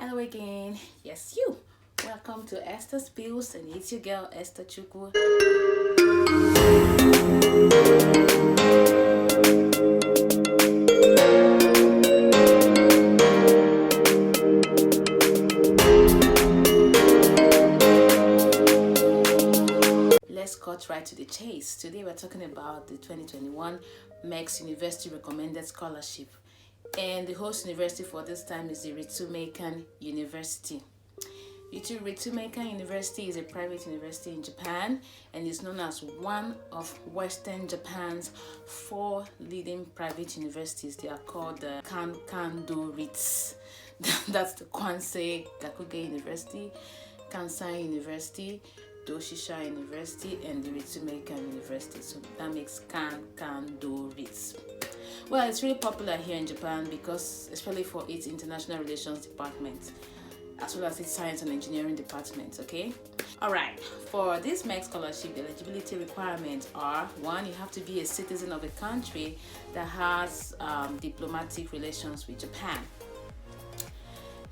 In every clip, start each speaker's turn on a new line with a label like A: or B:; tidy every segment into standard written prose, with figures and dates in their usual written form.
A: Hello again. Yes, you. Welcome to Esther's Pills, and it's your girl Esther Chukwu. Let's cut right to the chase. Today we're talking about the 2021 MEXT University Recommended Scholarship. And the host university for this time is the Ritsumeikan University. Ritsumeikan University is a private university in Japan and is known as one of Western Japan's 4 leading private universities. They are called the Kankando Rits. That's the Kwansei Gakuge University, Kansai University, Doshisha University, and the Ritsumeikan University. So that makes Kankando Rits. Well, it's really popular here in Japan because, especially for its international relations department, as well as its science and engineering department. Okay. All right. For this MEXT scholarship, the eligibility requirements are: 1, you have to be a citizen of a country that has diplomatic relations with Japan.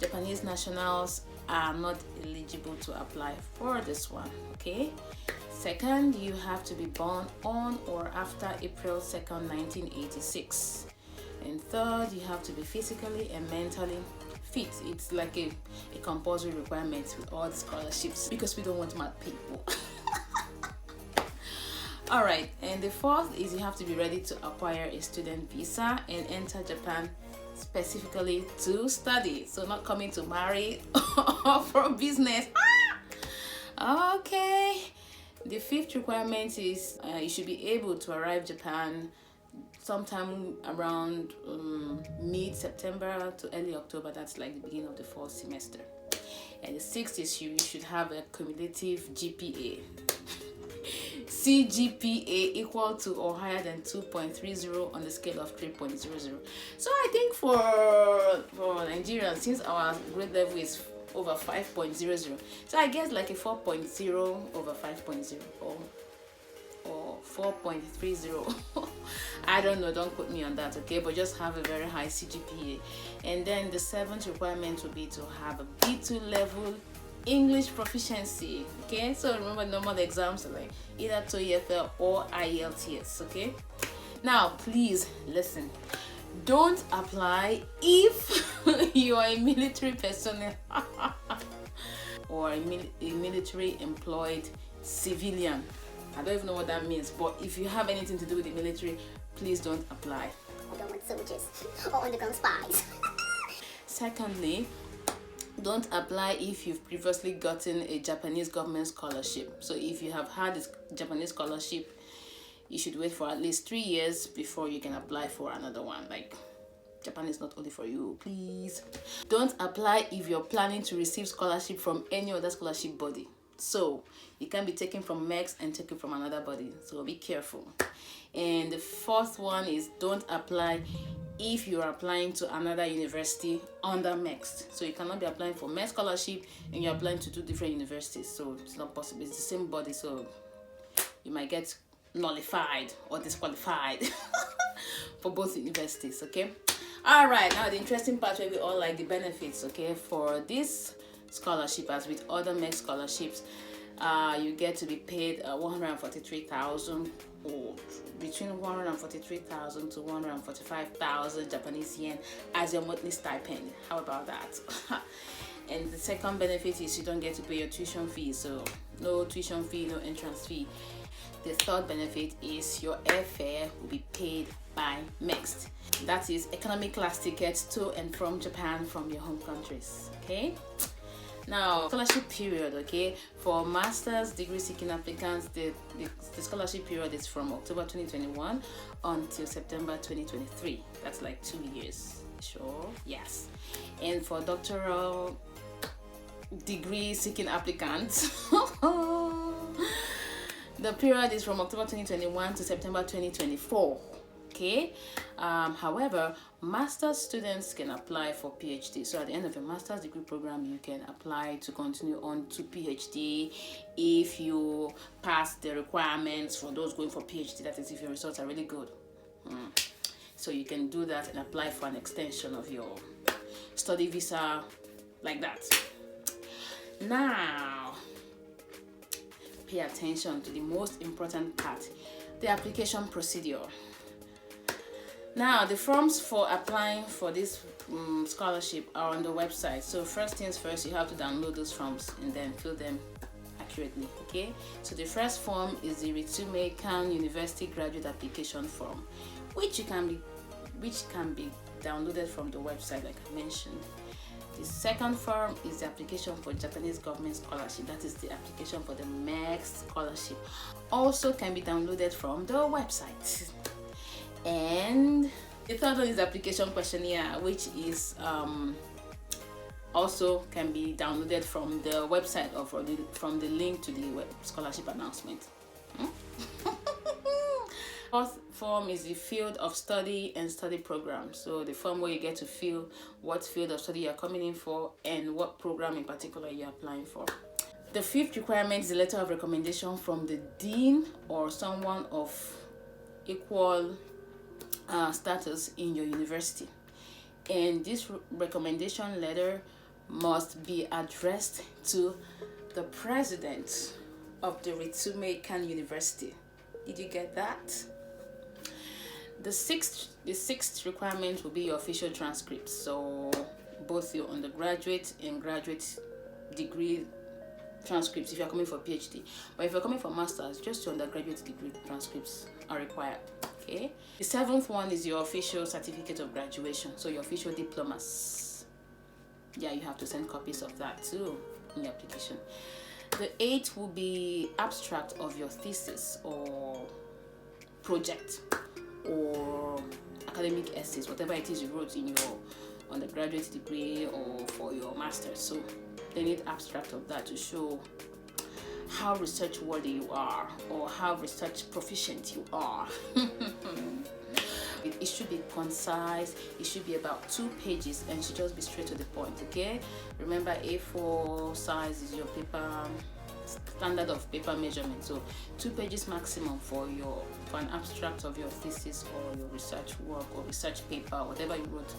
A: Japanese nationals are not eligible to apply for this one. Okay. 2nd, you have to be born on or after April 2nd, 1986. And 3rd, you have to be physically and mentally fit. It's like a compulsory requirement with all the scholarships because we don't want mad people. All right, and the 4th is you have to be ready to acquire a student visa and enter Japan specifically to study. So not coming to marry or for business. Okay. The 5th requirement is you should be able to arrive Japan sometime around mid-September to early October. That's like the beginning of the fall semester. And the 6th is you should have a cumulative GPA. CGPA equal to or higher than 2.30 on the scale of 3.00. So I think for Nigerians, since our grade level is over 5.00, so I guess like a 4.0 over 5.0 or 4.30. I don't know, don't quote me on that, okay? But just have a very high CGPA. And then the 7th requirement would be to have a B2 level English proficiency, okay? So remember, normal exams are like either TOEFL or IELTS, okay? Now please listen, don't apply if you are a military personnel or a military employed civilian. I don't even know what that means, but if you have anything to do with the military, please don't apply.
B: I don't want soldiers or underground spies.
A: Secondly, don't apply if you've previously gotten a Japanese government scholarship. So if you have had a Japanese scholarship, you should wait for at least 3 years before you can apply for another one. Like, Japan is not only for you, please. Don't apply if you're planning to receive scholarship from any other scholarship body. So you can be taken from MEXT and taken from another body. So be careful. And the 4th one is don't apply if you're applying to another university under MEXT. So you cannot be applying for MEXT scholarship and you're applying to 2 different universities. So it's not possible. It's the same body. So you might get nullified or disqualified for both universities. Okay. All right. Now the interesting part where we all like the benefits. Okay. For this scholarship, as with other MEXT scholarships, you get to be paid 143,000 or between 143,000 to 145,000 Japanese yen as your monthly stipend. How about that? And the second benefit is you don't get to pay your tuition fee. So no tuition fee, no entrance fee. The 3rd benefit is your airfare will be paid by MEXT. That is economic class tickets to and from Japan from your home countries. Okay. Now, scholarship period, okay? For master's degree seeking applicants, the scholarship period is from October 2021 until September 2023. That's like 2 years. Sure? Yes. And for doctoral degree seeking applicants, the period is from October 2021 to September 2024. Okay. However, master's students can apply for PhD. So at the end of your master's degree program, you can apply to continue on to PhD if you pass the requirements for those going for PhD. That is, if your results are really good. So you can do that and apply for an extension of your study visa like that. Now, pay attention to the most important part, the application procedure. Now, the forms for applying for this scholarship are on the website. So first things first, you have to download those forms and then fill them accurately. Okay, so the first form is the Ritsumeikan University graduate application form, which can be downloaded from the website, like I mentioned. The second form is the application for Japanese government scholarship. That is the application for the MEXT scholarship. Also can be downloaded from the website. And the third one is the application questionnaire, which is also can be downloaded from the website or from the link to the scholarship announcement. Fourth form is the field of study and study program. So the form where you get to fill what field of study you're coming in for and what program in particular you're applying for. The fifth requirement is a letter of recommendation from the dean or someone of equal status in your university. And this recommendation letter must be addressed to the president of the Ritsumeikan University. Did you get that? The sixth requirement will be your official transcripts. So both your undergraduate and graduate degree transcripts if you're coming for PhD. But if you're coming for masters, just your undergraduate degree transcripts are required. Okay. The seventh one is your official certificate of graduation. So your official diplomas. Yeah, you have to send copies of that too in your application. The eighth will be abstract of your thesis or project or academic essays, whatever it is you wrote in your undergraduate degree or for your master's. So they need abstract of that to show how research worthy you are or how research proficient you are. It should be concise. It should be about 2 pages and should just be straight to the point. Okay, remember A4 size is your paper standard of paper measurement. So 2 pages maximum for an abstract of your thesis or your research work or research paper, whatever you wrote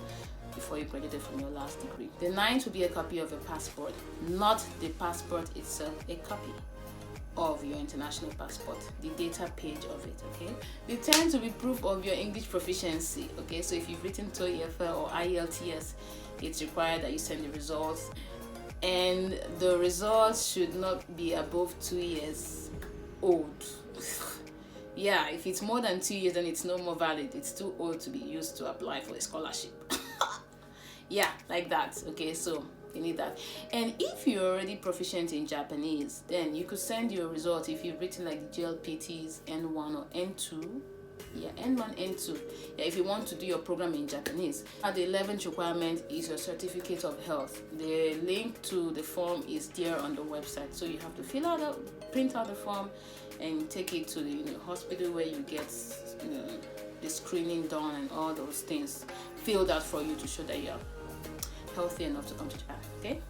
A: before you graduated from your last degree. The ninth will be a copy of your passport, not the passport itself, a copy of your international passport, the data page of it. Okay, the 10th will be proof of your English proficiency. Okay, so if you've written TOEFL or IELTS, it's required that you send the results, and the results should not be above 2 years old. Yeah, if it's more than 2 years, then it's no more valid. It's too old to be used to apply for a scholarship. Yeah, like that. Okay, so you need that. And if you're already proficient in Japanese, then you could send your results if you've written like the GLPTs N1 or N2. Yeah, N1, N2. Yeah, if you want to do your program in Japanese. The 11th requirement is your certificate of health. The link to the form is there on the website. So you have to print out the form and take it to the hospital where you get the screening done and all those things filled out for you to show that you're healthy enough to come to Japan. Okay,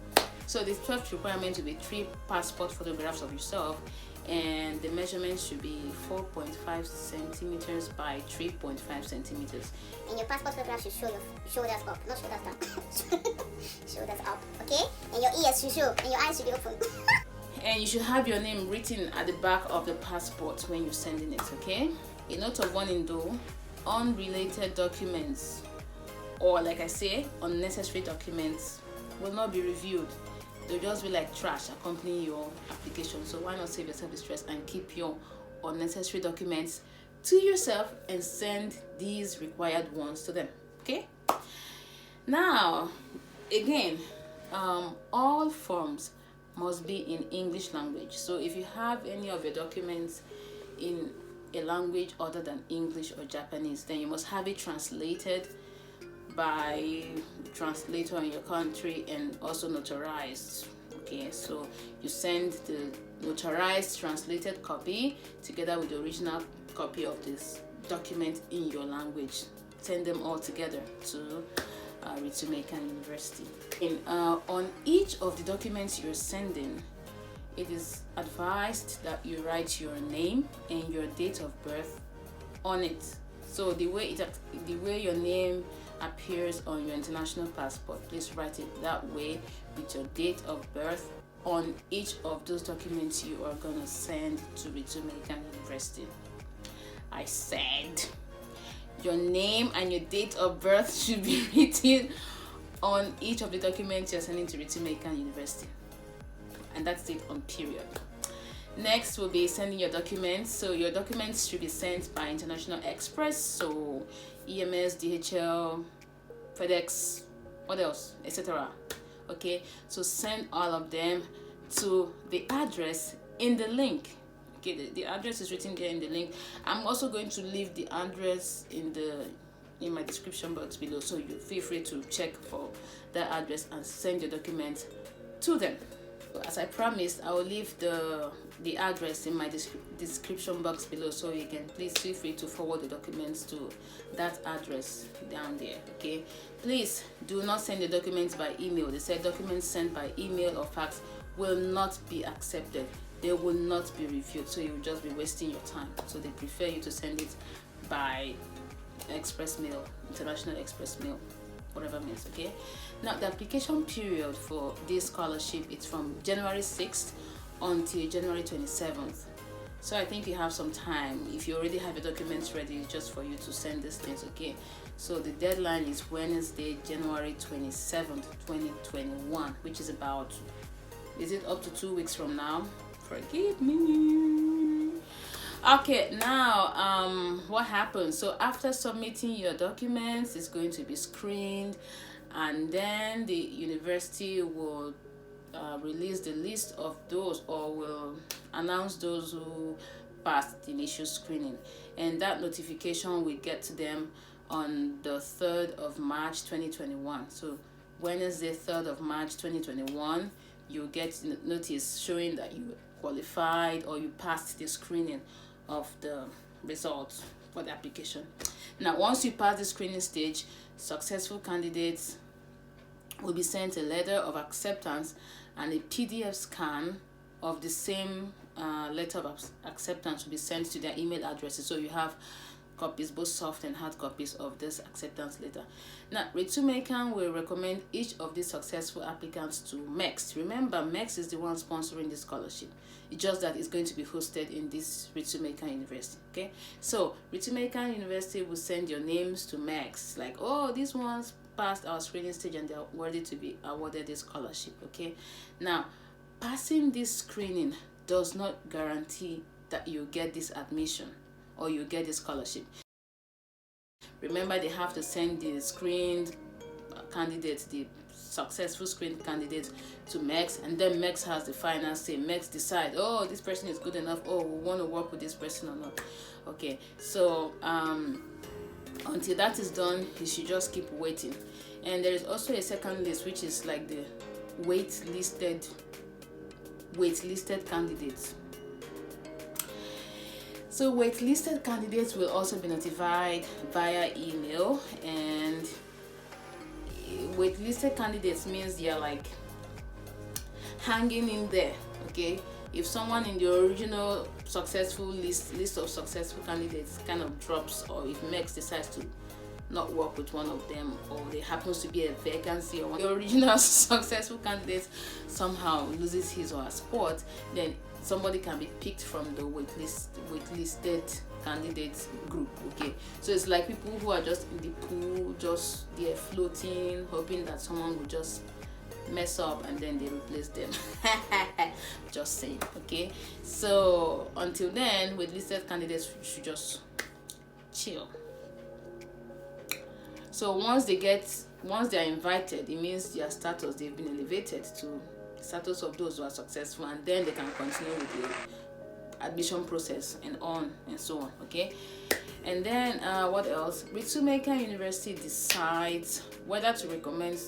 A: so the 12th requirement will be 3 passport photographs of yourself, and the measurement should be 4.5 centimeters by 3.5 centimeters.
B: And your passport photograph should show your shoulders up, not shoulders down. Shoulders up, okay? And your ears should show, and your eyes should be open.
A: And you should have your name written at the back of the passport when you're sending it. Okay, a note of warning though: unrelated documents, or like I say, unnecessary documents will not be reviewed. They'll just be like trash accompanying your application. So why not save yourself the stress and keep your unnecessary documents to yourself and send these required ones to them. Okay, now again, all forms must be in English language. So if you have any of your documents in a language other than English or Japanese, then you must have it translated by translator in your country and also notarized. Okay, so you send the notarized translated copy together with the original copy of this document in your language. Send them all together to Ritsumeikan University. And on each of the documents you're sending, it is advised that you write your name and your date of birth on it. So the way your name appears on your international passport, please write it that way with your date of birth on each of those documents you are gonna send to Ritsumeikan University. I said your name and your date of birth should be written on each of the documents you're sending to Ritsumeikan University, and that's it, on period. Next will be sending your documents. So your documents should be sent by International Express, so EMS, DHL, FedEx, what else, etc. Okay, so send all of them to the address in the link. Okay, the address is written there in the link. I'm also going to leave the address in my description box below, so you feel free to check for that address and send your documents to them. As I promised, I will leave the address in my description box below, so you can please feel free to forward the documents to that address down there. Okay, please do not send the documents by email. They said documents sent by email or fax will not be accepted. They will not be reviewed, so you will just be wasting your time. So they prefer you to send it by express mail, international express mail, whatever means. Okay, now the application period for this scholarship is from January 6th until January 27th. So I think you have some time. If you already have your documents ready, just for you to send these things. Okay, so the deadline is Wednesday, January 27th, 2021, which is about, is it up to 2 weeks from now? Forgive me. Okay, now what happens? So after submitting your documents, it's going to be screened, and then the university will release the list of those, or will announce those who passed the initial screening, and that notification will get to them on the 3rd of March 2021. So Wednesday, 3rd of March 2021, you'll get notice showing that you qualified or you passed the screening of the results for the application. Now, once you pass the screening stage, successful candidates will be sent a letter of acceptance and a PDF scan of the same letter of acceptance will be sent to their email addresses. So you have copies, both soft and hard copies of this acceptance letter. Now, Ritsumeikan will recommend each of these successful applicants to MEXT. Remember, MEXT is the one sponsoring this scholarship. It's just that it's going to be hosted in this Ritsumeikan University. Okay, so Ritsumeikan University will send your names to MEXT, like, oh, these ones passed our screening stage and they're worthy to be awarded this scholarship. Okay, now passing this screening does not guarantee that you get this admission or you get the scholarship. Remember, they have to send the screened candidates, the successful screened candidates, to MEXT, and then MEXT has the final say. MEXT decide, oh, this person is good enough, oh, we want to work with this person or not. Okay, so until that is done, you should just keep waiting. And there is also a second list, which is like the waitlisted candidates. So waitlisted candidates will also be notified via email, and waitlisted candidates means you're like hanging in there. Okay, if someone in the original successful list of successful candidates kind of drops, or if MEXT decides to not work with one of them, or there happens to be a vacancy, or one of the original successful candidates somehow loses his or her spot, then somebody can be picked from the waitlisted candidates group. Okay, so it's like people who are just in the pool, just they're floating, hoping that someone will just mess up and then they replace them. Just saying. Okay, so until then, waitlisted candidates should just chill. So once they are invited, it means their status, they've been elevated to the status of those who are successful, and then they can continue with the admission process and on and so on. Okay, and then what else? Ritsumeikan University decides whether to recommend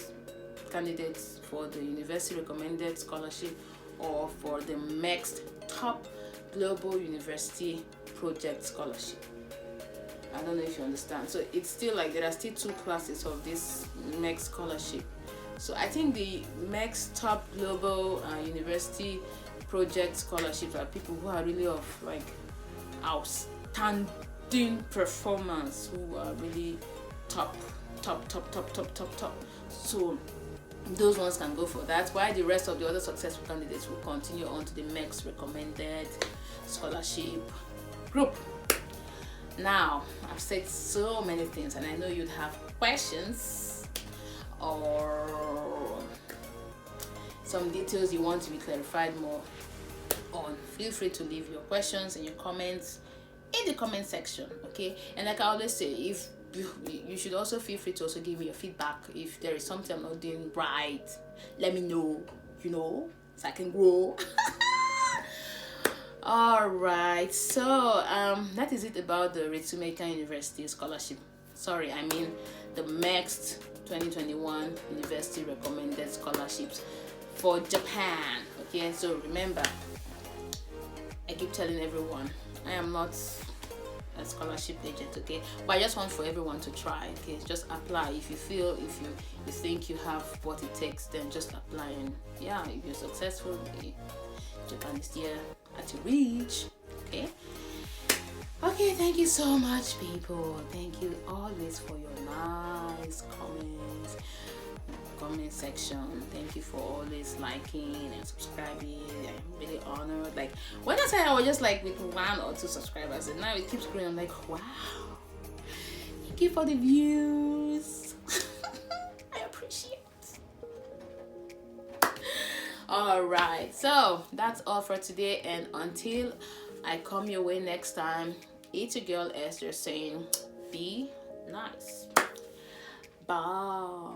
A: candidates for the university recommended scholarship or for the MEXT Top Global University Project Scholarship. I don't know if you understand. So it's still like there are still two classes of this MEXT scholarship. So I think the MEXT Top Global University Project Scholarships are people who are really of like outstanding performance, who are really top. So those ones can go for that, while the rest of the other successful candidates will continue on to the MEXT recommended scholarship group. Now, I've said so many things, and I know you'd have questions or some details you want to be clarified more on. Feel free to leave your questions and your comments in the comment section, okay? And like I always say, if you should also feel free to also give me your feedback. If there is something I'm not doing right, let me know, so I can grow. All right, so that is it about the Ritsumeikan University scholarship. Sorry, I mean the MEXT 2021 University recommended scholarships for Japan. Okay, so remember, I keep telling everyone, I am not a scholarship agent, okay, but I just want for everyone to try. Okay, just apply. If you think you have what it takes, then just apply, and yeah, if you're successful, Japan is there at your reach. Okay, thank you so much, people. Thank you always for your nice comments, comment section. Thank you for always liking and subscribing. I'm really honored. Like when I said I was just like with 1 or 2 subscribers, and now it keeps growing. I'm like, wow, thank you for the views. I appreciate it. All right, so that's all for today, and until I come your way next time, it's your girl Esther saying, be nice. Bye.